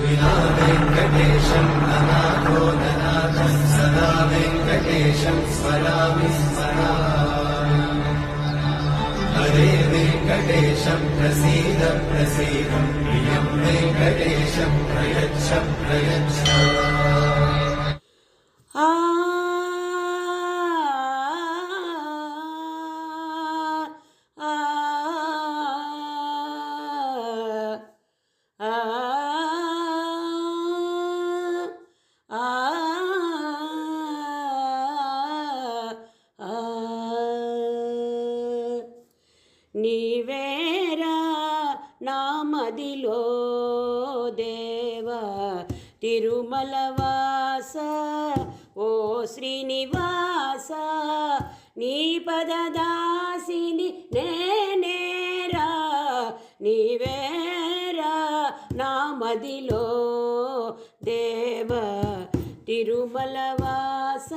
विना वेङ्कटेशं ननाथो ननाथः सदा वेङ्कटेशं स्मरामि स्मरामि हरे वेङ्कटेशं प्रसीद प्रसीद प्रियं वेङ्कटेशं प्रयच्छ प्रयच्छ నీవేరా నామదిలో దేవా తిరుమల వాస ఓ శ్రీనివాస నీ పదదాసిని నేనేరా నీవేరా నామదిలో దేవా తిరుమల వాస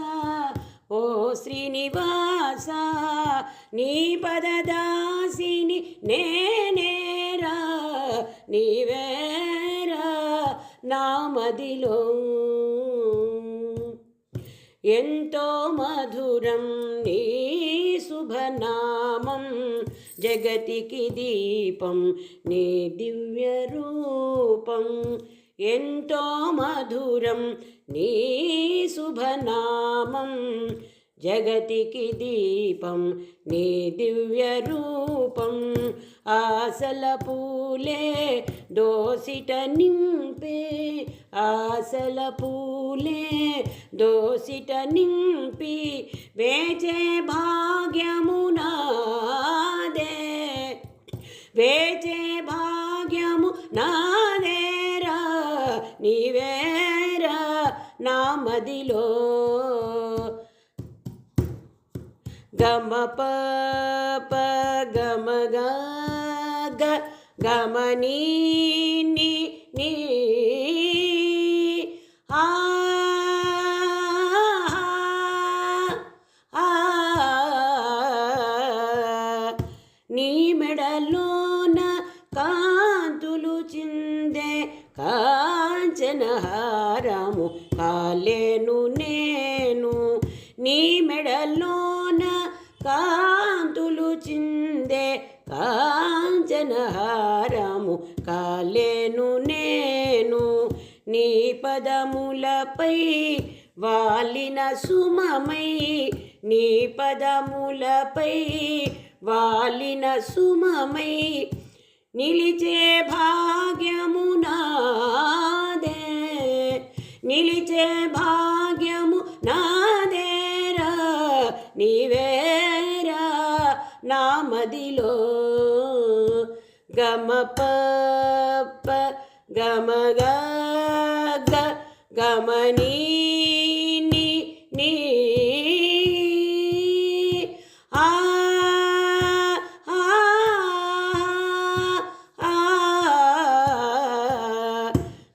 ఓ శ్రీనివాస నీ పదదాసిని నేనేరా నీవేరా నామదిలో ఎంతో మధురం నీ శుభనామం జగతికి దీపం నీ దివ్య రూపం ఎంతో మధురం నీ శుభనామం జగతికి దీపం నీ దివ్య రూపం ఆశల పూలే దోసిట నింపే ఆశల పూలే దోసిట నింపి వేచే భాగ్యము నాదే వేచే భాగ్యము నాదేరా నీవేరా నామదిలో గమ ప గమ గ గమ నీ నీ ఆ నీ మెడలోన కాంతులు చిందే కాంచనహారము కాలేను నేను నీ మెడలోన కాంతులు చిందే కాంచనహారము కాలేను నేను నీ పదములపై వాలిన సుమమై నీ పదములపై వాలిన సుమమై నిలిచే భాగ్యము నాదే నిలిచే భాగ్యము నాదేరా నీవేరా నామదిలో గమ ప గమ గ గమ నీ ఆ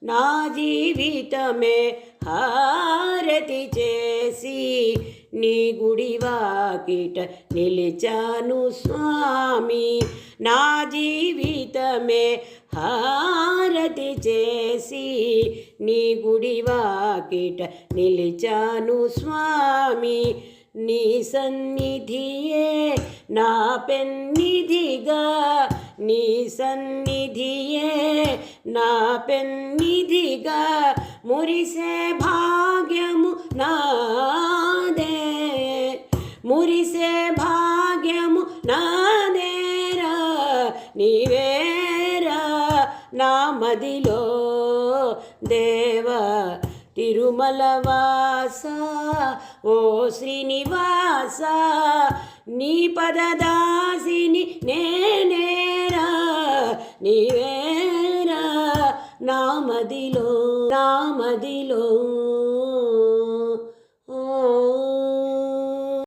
నా జీవితమే హారతి చేసి నీ గుడి వాకిట నిలిచాను స్వామి నా జీవితమే హారతి చేసి నీ గుడి వాకిట నిలిచాను స్వామి నీ సన్నిధియే నా పెన్నిధిగా నీ సన్నిధియే నా పెన్నిధిగా మురిసే భాగ్యము నాదే మురిసే భాగ్యము నాదేరా నీవేరా నామదిలో దేవా తిరుమల వాస ఓ శ్రీనివాస నీ పదదాసిని నేనేరా నీవేరా నామదిలో